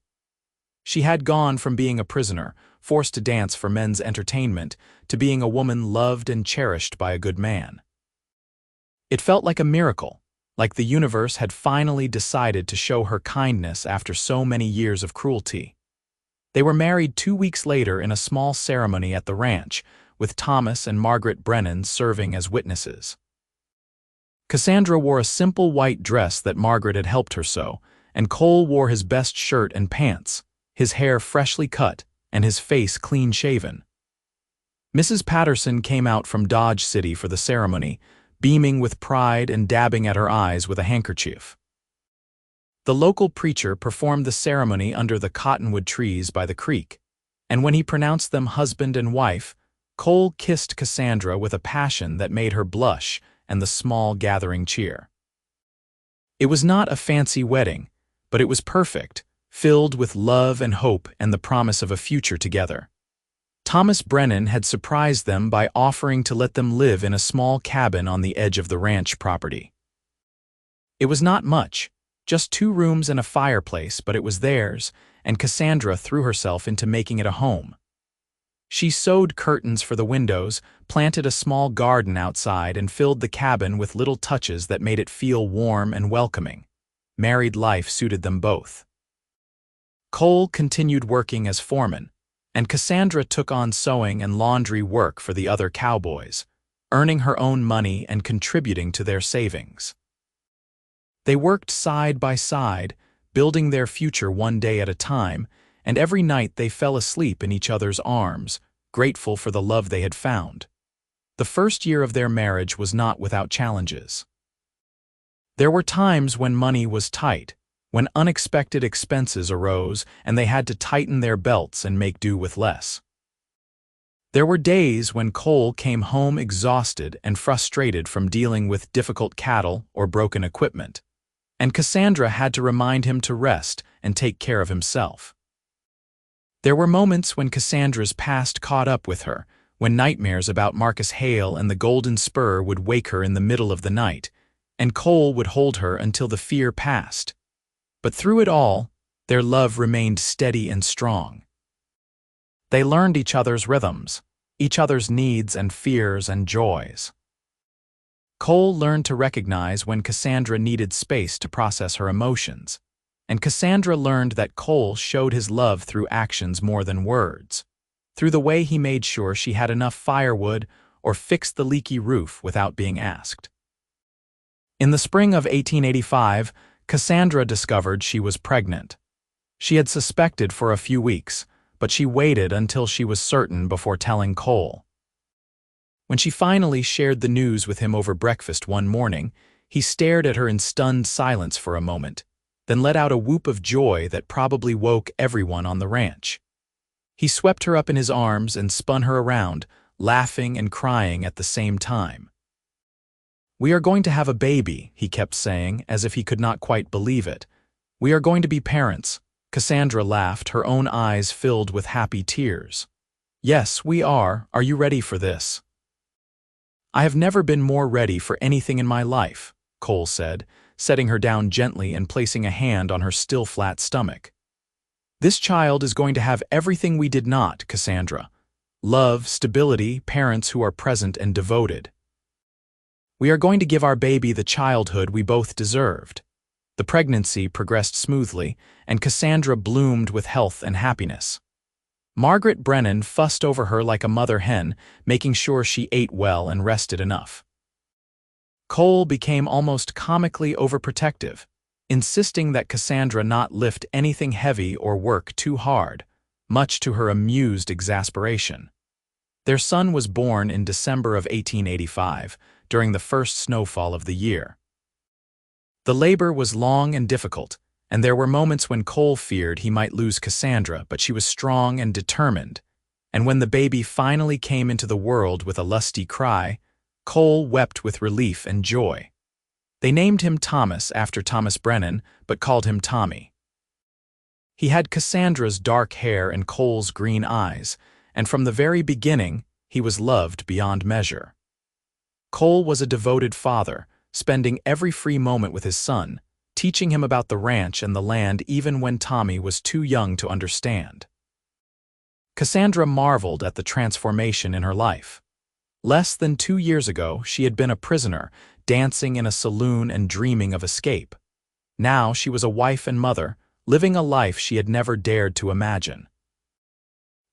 Speaker 1: She had gone from being a prisoner, forced to dance for men's entertainment, to being a woman loved and cherished by a good man. It felt like a miracle, like the universe had finally decided to show her kindness after so many years of cruelty. They were married 2 weeks later in a small ceremony at the ranch, with Thomas and Margaret Brennan serving as witnesses. Cassandra wore a simple white dress that Margaret had helped her sew, and Cole wore his best shirt and pants, his hair freshly cut and his face clean-shaven. Mrs. Patterson came out from Dodge City for the ceremony, beaming with pride and dabbing at her eyes with a handkerchief. The local preacher performed the ceremony under the cottonwood trees by the creek, and when he pronounced them husband and wife, Cole kissed Cassandra with a passion that made her blush and the small gathering cheer. It was not a fancy wedding, but it was perfect, filled with love and hope and the promise of a future together. Thomas Brennan had surprised them by offering to let them live in a small cabin on the edge of the ranch property. It was not much, just 2 rooms and a fireplace, but it was theirs, and Cassandra threw herself into making it a home. She sewed curtains for the windows, planted a small garden outside, and filled the cabin with little touches that made it feel warm and welcoming. Married life suited them both. Cole continued working as foreman, and Cassandra took on sewing and laundry work for the other cowboys, earning her own money and contributing to their savings. They worked side by side, building their future one day at a time, and every night they fell asleep in each other's arms, grateful for the love they had found. The first year of their marriage was not without challenges. There were times when money was tight, when unexpected expenses arose and they had to tighten their belts and make do with less. There were days when Cole came home exhausted and frustrated from dealing with difficult cattle or broken equipment, and Cassandra had to remind him to rest and take care of himself. There were moments when Cassandra's past caught up with her, when nightmares about Marcus Hale and the Golden Spur would wake her in the middle of the night, and Cole would hold her until the fear passed. But through it all, their love remained steady and strong. They learned each other's rhythms, each other's needs and fears and joys. Cole learned to recognize when Cassandra needed space to process her emotions, and Cassandra learned that Cole showed his love through actions more than words, through the way he made sure she had enough firewood or fixed the leaky roof without being asked. In the spring of 1885, Cassandra discovered she was pregnant. She had suspected for a few weeks, but she waited until she was certain before telling Cole. When she finally shared the news with him over breakfast one morning, he stared at her in stunned silence for a moment, then let out a whoop of joy that probably woke everyone on the ranch. He swept her up in his arms and spun her around, laughing and crying at the same time. "We are going to have a baby," he kept saying, as if he could not quite believe it. "We are going to be parents." Cassandra laughed, her own eyes filled with happy tears. "Yes, we are. Are you ready for this?" "I have never been more ready for anything in my life," Cole said, setting her down gently and placing a hand on her still flat stomach. "This child is going to have everything we did not, Cassandra. Love, stability, parents who are present and devoted. We are going to give our baby the childhood we both deserved." The pregnancy progressed smoothly, and Cassandra bloomed with health and happiness. Margaret Brennan fussed over her like a mother hen, making sure she ate well and rested enough. Cole became almost comically overprotective, insisting that Cassandra not lift anything heavy or work too hard, much to her amused exasperation. Their son was born in December of 1885, during the first snowfall of the year. The labor was long and difficult, and there were moments when Cole feared he might lose Cassandra, but she was strong and determined, and when the baby finally came into the world with a lusty cry, Cole wept with relief and joy. They named him Thomas after Thomas Brennan, but called him Tommy. He had Cassandra's dark hair and Cole's green eyes, and from the very beginning, he was loved beyond measure. Cole was a devoted father, spending every free moment with his son, teaching him about the ranch and the land even when Tommy was too young to understand. Cassandra marveled at the transformation in her life. Less than 2 years ago, she had been a prisoner, dancing in a saloon and dreaming of escape. Now she was a wife and mother, living a life she had never dared to imagine.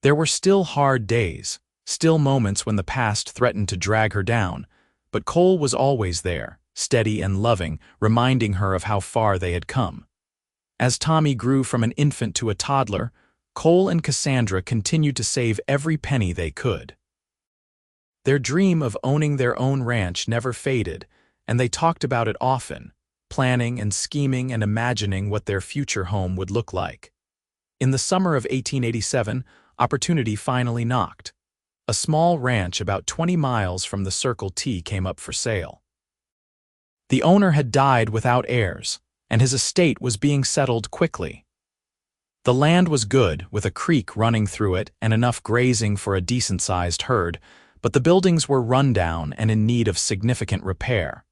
Speaker 1: There were still hard days, still moments when the past threatened to drag her down, but Cole was always there, steady and loving, reminding her of how far they had come. As Tommy grew from an infant to a toddler, Cole and Cassandra continued to save every penny they could. Their dream of owning their own ranch never faded, and they talked about it often, planning and scheming and imagining what their future home would look like. In the summer of 1887, opportunity finally knocked. A small ranch about 20 miles from the Circle T came up for sale. The owner had died without heirs, and his estate was being settled quickly. The land was good, with a creek running through it and enough grazing for a decent-sized herd, but the buildings were run down and in need of significant repair.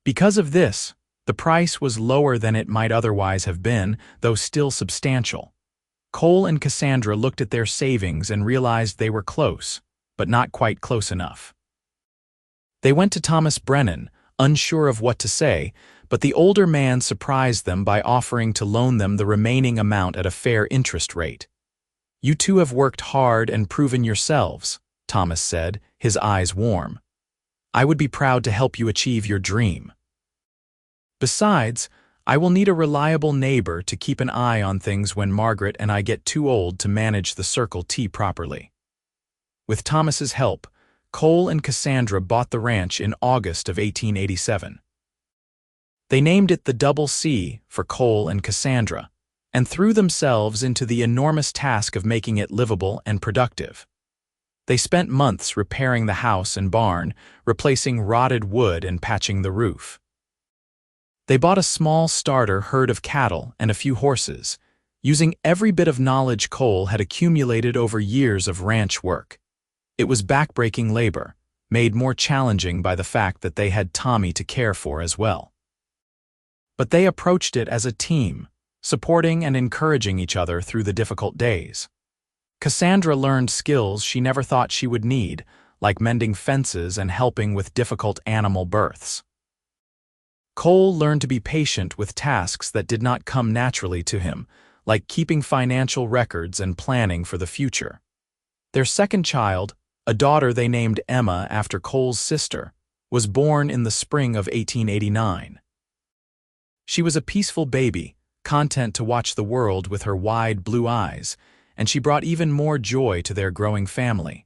Speaker 1: Because of this, the price was lower than it might otherwise have been, though still substantial. Cole and Cassandra looked at their savings and realized they were close, but not quite close enough. They went to Thomas Brennan, unsure of what to say, but the older man surprised them by offering to loan them the remaining amount at a fair interest rate. "You two have worked hard and proven yourselves," Thomas said, his eyes warm. "I would be proud to help you achieve your dream. Besides, I will need a reliable neighbor to keep an eye on things when Margaret and I get too old to manage the Circle T properly." With Thomas's help, Cole and Cassandra bought the ranch in August of 1887. They named it the Double C for Cole and Cassandra, and threw themselves into the enormous task of making it livable and productive. They spent months repairing the house and barn, replacing rotted wood and patching the roof. They bought a small starter herd of cattle and a few horses, using every bit of knowledge Cole had accumulated over years of ranch work. It was backbreaking labor, made more challenging by the fact that they had Tommy to care for as well. But they approached it as a team, supporting and encouraging each other through the difficult days. Cassandra learned skills she never thought she would need, like mending fences and helping with difficult animal births. Cole learned to be patient with tasks that did not come naturally to him, like keeping financial records and planning for the future. Their second child, a daughter they named Emma after Cole's sister, was born in the spring of 1889. She was a peaceful baby, content to watch the world with her wide blue eyes, and she brought even more joy to their growing family.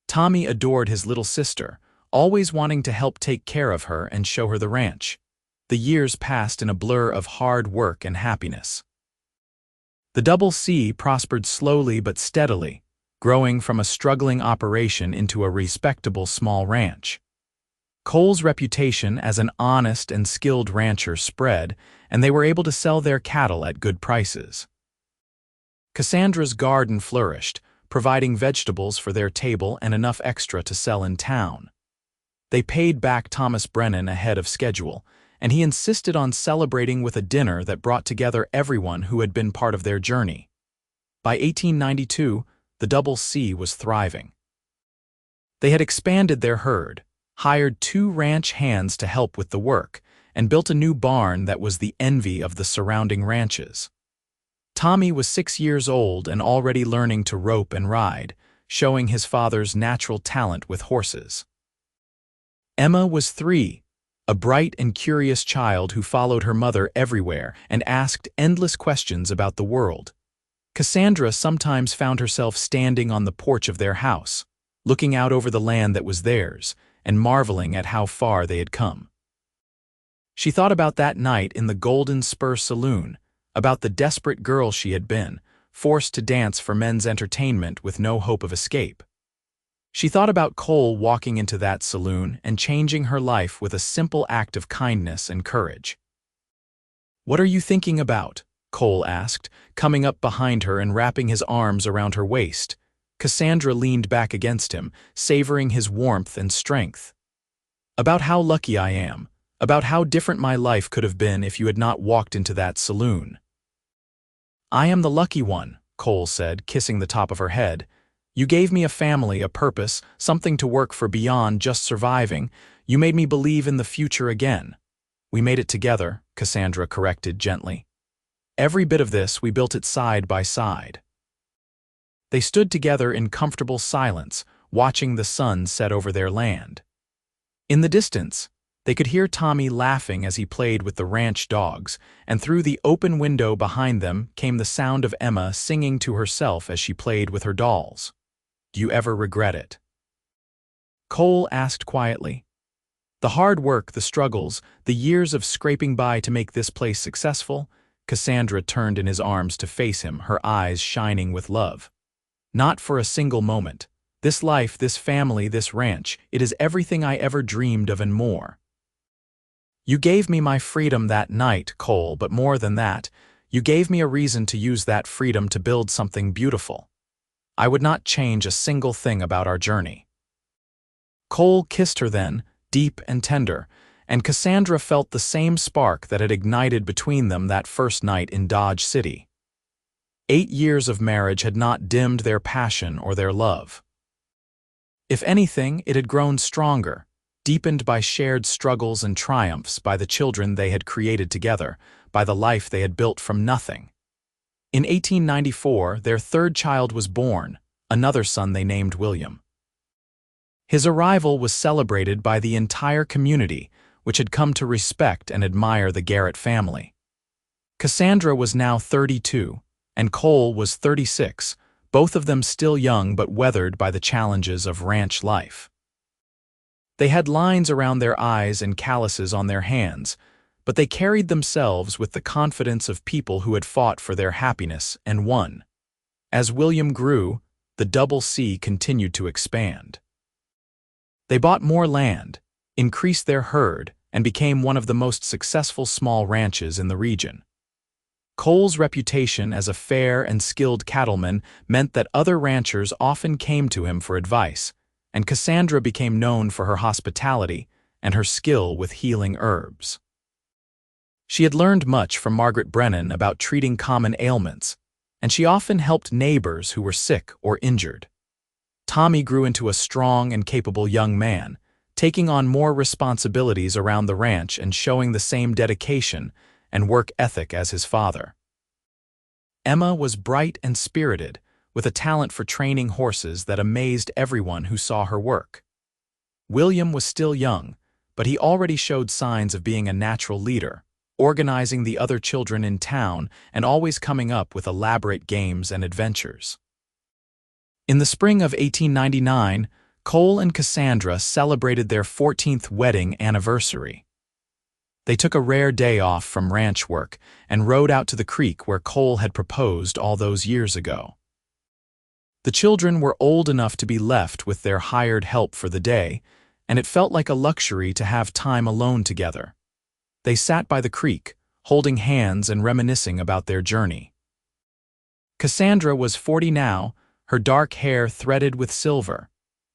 Speaker 1: Tommy adored his little sister, always wanting to help take care of her and show her the ranch. The years passed in a blur of hard work and happiness. The Double C prospered slowly but steadily, growing from a struggling operation into a respectable small ranch. Cole's reputation as an honest and skilled rancher spread, and they were able to sell their cattle at good prices. Cassandra's garden flourished, providing vegetables for their table and enough extra to sell in town. They paid back Thomas Brennan ahead of schedule, and he insisted on celebrating with a dinner that brought together everyone who had been part of their journey. By 1892, the Double C was thriving. They had expanded their herd, hired 2 ranch hands to help with the work, and built a new barn that was the envy of the surrounding ranches. Tommy was 6 years old and already learning to rope and ride, showing his father's natural talent with horses. Emma was 3, a bright and curious child who followed her mother everywhere and asked endless questions about the world. Cassandra sometimes found herself standing on the porch of their house, looking out over the land that was theirs and marveling at how far they had come. She thought about that night in the Golden Spur Saloon, about the desperate girl she had been, forced to dance for men's entertainment with no hope of escape. She thought about Cole walking into that saloon and changing her life with a simple act of kindness and courage. "What are you thinking about?" Cole asked, coming up behind her and wrapping his arms around her waist. Cassandra leaned back against him, savoring his warmth and strength. "About how lucky I am, about how different my life could have been if you had not walked into that saloon." "I am the lucky one," Cole said, kissing the top of her head. "You gave me a family, a purpose, something to work for beyond just surviving. You made me believe in the future again." "We made it together," Cassandra corrected gently. "Every bit of this, we built it side by side." They stood together in comfortable silence, watching the sun set over their land. In the distance, they could hear Tommy laughing as he played with the ranch dogs, and through the open window behind them came the sound of Emma singing to herself as she played with her dolls. "Do you ever regret it?" Cole asked quietly. "The hard work, the struggles, the years of scraping by to make this place successful?" Cassandra turned in his arms to face him, her eyes shining with love. "Not for a single moment. This life, this family, this ranch, it is everything I ever dreamed of and more." "You gave me my freedom that night, Cole, but more than that, you gave me a reason to use that freedom to build something beautiful. I would not change a single thing about our journey." Cole kissed her then, deep and tender, and Cassandra felt the same spark that had ignited between them that first night in Dodge City. 8 years of marriage had not dimmed their passion or their love. If anything, it had grown stronger, deepened by shared struggles and triumphs, by the children they had created together, by the life they had built from nothing. In 1894, their third child was born, another son they named William. His arrival was celebrated by the entire community, which had come to respect and admire the Garrett family. Cassandra was now 32, and Cole was 36, both of them still young but weathered by the challenges of ranch life. They had lines around their eyes and calluses on their hands, but they carried themselves with the confidence of people who had fought for their happiness and won. As William grew, the Double C continued to expand. They bought more land, increased their herd, and became one of the most successful small ranches in the region. Cole's reputation as a fair and skilled cattleman meant that other ranchers often came to him for advice, and Cassandra became known for her hospitality and her skill with healing herbs. She had learned much from Margaret Brennan about treating common ailments, and she often helped neighbors who were sick or injured. Tommy grew into a strong and capable young man, taking on more responsibilities around the ranch and showing the same dedication and work ethic as his father. Emma was bright and spirited, with a talent for training horses that amazed everyone who saw her work. William was still young, but he already showed signs of being a natural leader, organizing the other children in town and always coming up with elaborate games and adventures. In the spring of 1899, Cole and Cassandra celebrated their 14th wedding anniversary. They took a rare day off from ranch work and rode out to the creek where Cole had proposed all those years ago. The children were old enough to be left with their hired help for the day, and it felt like a luxury to have time alone together. They sat by the creek, holding hands and reminiscing about their journey. Cassandra was 40 now, her dark hair threaded with silver,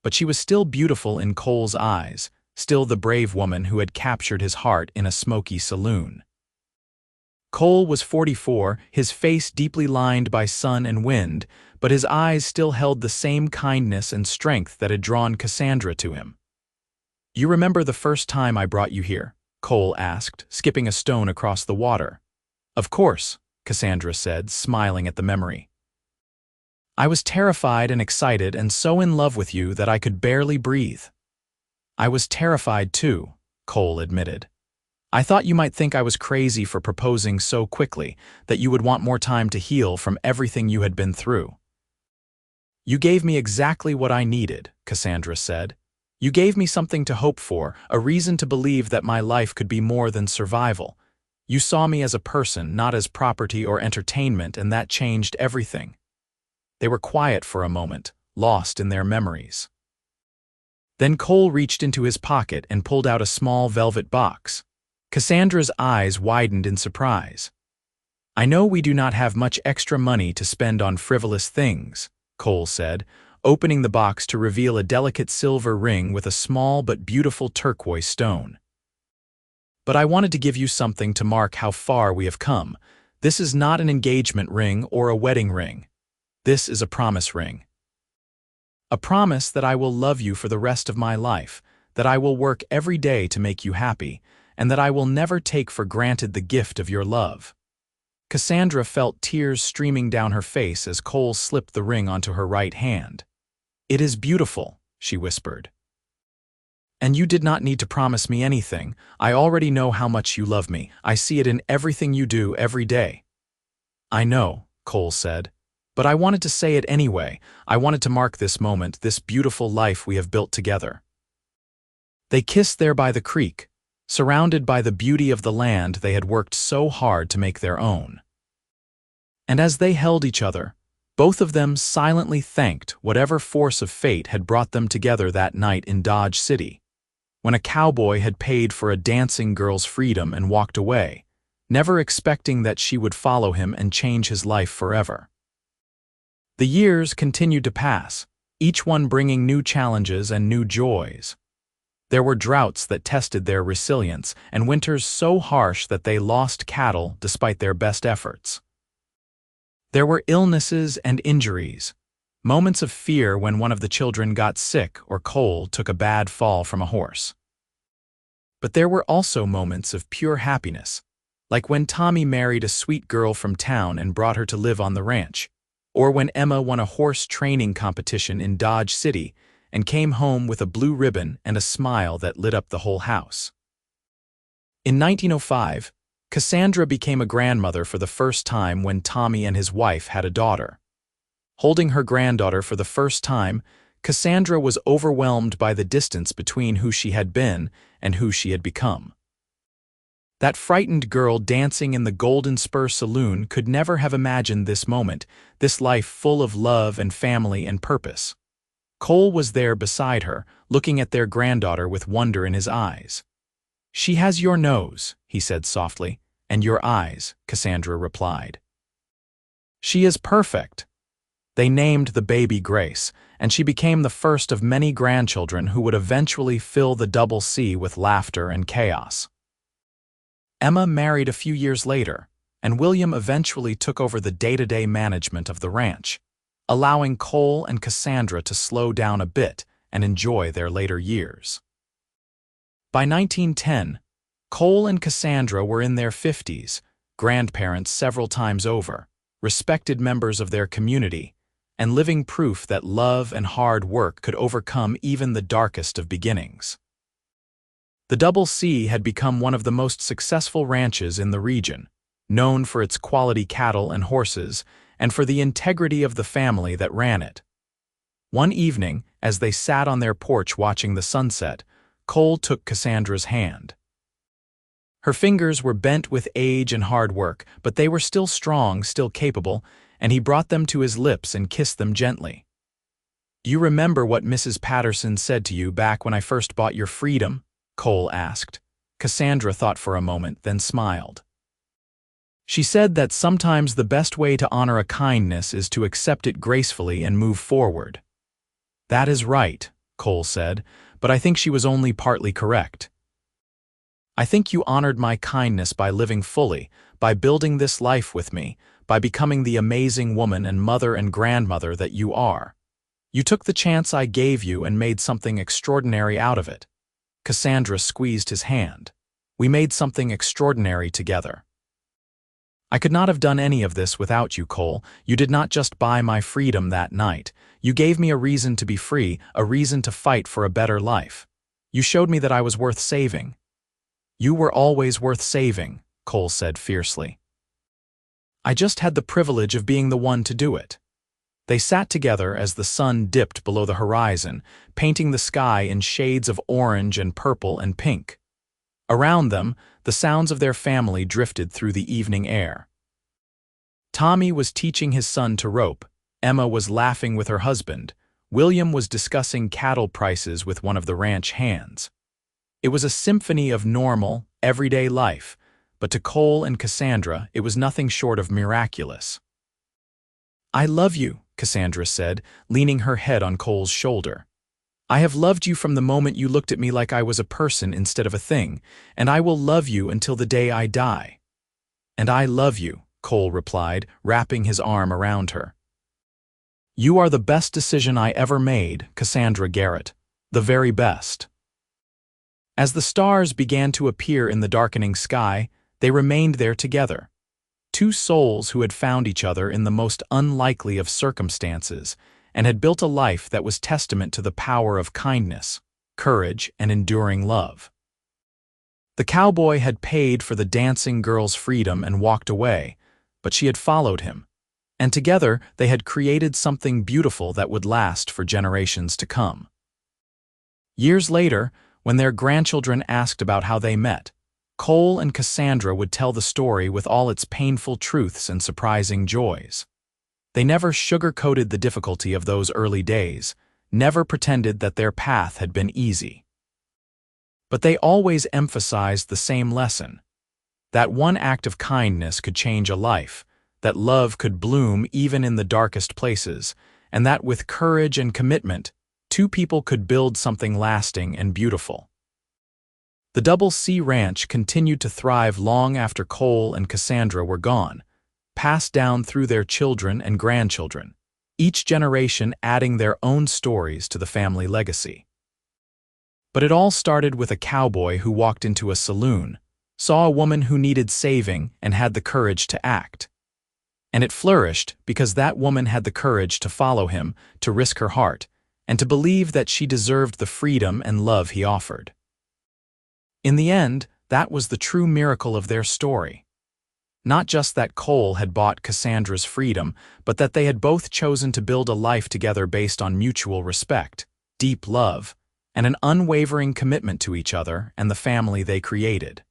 Speaker 1: but she was still beautiful in Cole's eyes, still the brave woman who had captured his heart in a smoky saloon. Cole was 44, his face deeply lined by sun and wind, but his eyes still held the same kindness and strength that had drawn Cassandra to him. "You remember the first time I brought you here?" Cole asked, skipping a stone across the water. "Of course," Cassandra said, smiling at the memory. "I was terrified and excited and so in love with you that I could barely breathe." "I was terrified too," Cole admitted. I thought you might think I was crazy for proposing so quickly, that you would want more time to heal from everything you had been through. You gave me exactly what I needed, Cassandra said. You gave me something to hope for, a reason to believe that my life could be more than survival. You saw me as a person, not as property or entertainment, and that changed everything. They were quiet for a moment, lost in their memories. Then Cole reached into his pocket and pulled out a small velvet box. Cassandra's eyes widened in surprise. I know we do not have much extra money to spend on frivolous things, Cole said, opening the box to reveal a delicate silver ring with a small but beautiful turquoise stone. But I wanted to give you something to mark how far we have come. This is not an engagement ring or a wedding ring. This is a promise ring. A promise that I will love you for the rest of my life, that I will work every day to make you happy, and that I will never take for granted the gift of your love. Cassandra felt tears streaming down her face as Cole slipped the ring onto her right hand. It is beautiful, she whispered. And you did not need to promise me anything. I already know how much you love me. I see it in everything you do every day. I know, Cole said, but I wanted to say it anyway. I wanted to mark this moment, this beautiful life we have built together. They kissed there by the creek, surrounded by the beauty of the land they had worked so hard to make their own. And as they held each other, both of them silently thanked whatever force of fate had brought them together that night in Dodge City, when a cowboy had paid for a dancing girl's freedom and walked away, never expecting that she would follow him and change his life forever. The years continued to pass, each one bringing new challenges and new joys. There were droughts that tested their resilience, and winters so harsh that they lost cattle despite their best efforts. There were illnesses and injuries, moments of fear when one of the children got sick or Cole took a bad fall from a horse. But there were also moments of pure happiness, like when Tommy married a sweet girl from town and brought her to live on the ranch, or when Emma won a horse training competition in Dodge City and came home with a blue ribbon and a smile that lit up the whole house. In 1905, Cassandra became a grandmother for the first time when Tommy and his wife had a daughter. Holding her granddaughter for the first time, Cassandra was overwhelmed by the distance between who she had been and who she had become. That frightened girl dancing in the Golden Spur Saloon could never have imagined this moment, this life full of love and family and purpose. Cole was there beside her, looking at their granddaughter with wonder in his eyes. She has your nose, he said softly, and your eyes, Cassandra replied. She is perfect. They named the baby Grace, and she became the first of many grandchildren who would eventually fill the Double C with laughter and chaos. Emma married a few years later, and William eventually took over the day-to-day management of the ranch, allowing Cole and Cassandra to slow down a bit and enjoy their later years. By 1910, Cole and Cassandra were in their 50s, grandparents several times over, respected members of their community, and living proof that love and hard work could overcome even the darkest of beginnings. The Double C had become one of the most successful ranches in the region, known for its quality cattle and horses, and for the integrity of the family that ran it. One evening, as they sat on their porch watching the sunset, Cole took Cassandra's hand. Her fingers were bent with age and hard work, but they were still strong, still capable, and he brought them to his lips and kissed them gently. "You remember what Mrs. Patterson said to you back when I first bought your freedom?" Cole asked. Cassandra thought for a moment, then smiled. "She said that sometimes the best way to honor a kindness is to accept it gracefully and move forward." "That is right," Cole said, "but I think she was only partly correct. I think you honored my kindness by living fully, by building this life with me, by becoming the amazing woman and mother and grandmother that you are. You took the chance I gave you and made something extraordinary out of it." Cassandra squeezed his hand. "We made something extraordinary together. I could not have done any of this without you, Cole. You did not just buy my freedom that night. You gave me a reason to be free, a reason to fight for a better life. You showed me that I was worth saving. You were always worth saving, Cole said fiercely. I just had the privilege of being the one to do it. They sat together as the sun dipped below the horizon, painting the sky in shades of orange and purple and pink. Around them, the sounds of their family drifted through the evening air. Tommy was teaching his son to rope, Emma was laughing with her husband, William was discussing cattle prices with one of the ranch hands. It was a symphony of normal, everyday life, but to Cole and Cassandra it was nothing short of miraculous. I love you, Cassandra said, leaning her head on Cole's shoulder. I have loved you from the moment you looked at me like I was a person instead of a thing, and I will love you until the day I die. And I love you, Cole replied, wrapping his arm around her. You are the best decision I ever made, Cassandra Garrett, the very best. As the stars began to appear in the darkening sky, they remained there together. Two souls who had found each other in the most unlikely of circumstances and had built a life that was testament to the power of kindness, courage, and enduring love. The cowboy had paid for the dancing girl's freedom and walked away, but she had followed him, and together they had created something beautiful that would last for generations to come. Years later, when their grandchildren asked about how they met, Cole and Cassandra would tell the story with all its painful truths and surprising joys. They never sugar-coated the difficulty of those early days, never pretended that their path had been easy. But they always emphasized the same lesson: that one act of kindness could change a life, that love could bloom even in the darkest places, and that with courage and commitment, two people could build something lasting and beautiful. The Double C Ranch continued to thrive long after Cole and Cassandra were gone, passed down through their children and grandchildren, each generation adding their own stories to the family legacy. But it all started with a cowboy who walked into a saloon, saw a woman who needed saving and had the courage to act. And it flourished because that woman had the courage to follow him, to risk her heart, and to believe that she deserved the freedom and love he offered. In the end, that was the true miracle of their story. Not just that Cole had bought Cassandra's freedom, but that they had both chosen to build a life together based on mutual respect, deep love, and an unwavering commitment to each other and the family they created.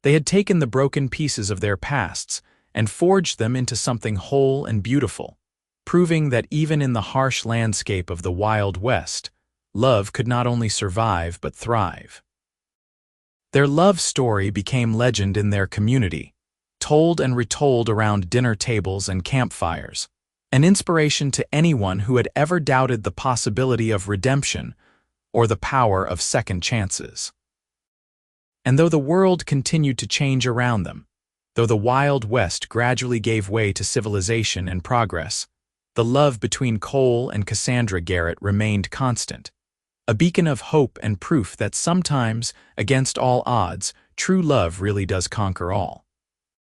Speaker 1: They had taken the broken pieces of their pasts and forged them into something whole and beautiful, proving that even in the harsh landscape of the Wild West, love could not only survive but thrive. Their love story became legend in their community, told and retold around dinner tables and campfires, an inspiration to anyone who had ever doubted the possibility of redemption or the power of second chances. And though the world continued to change around them, though the Wild West gradually gave way to civilization and progress, the love between Cole and Cassandra Garrett remained constant, a beacon of hope and proof that sometimes, against all odds, true love really does conquer all.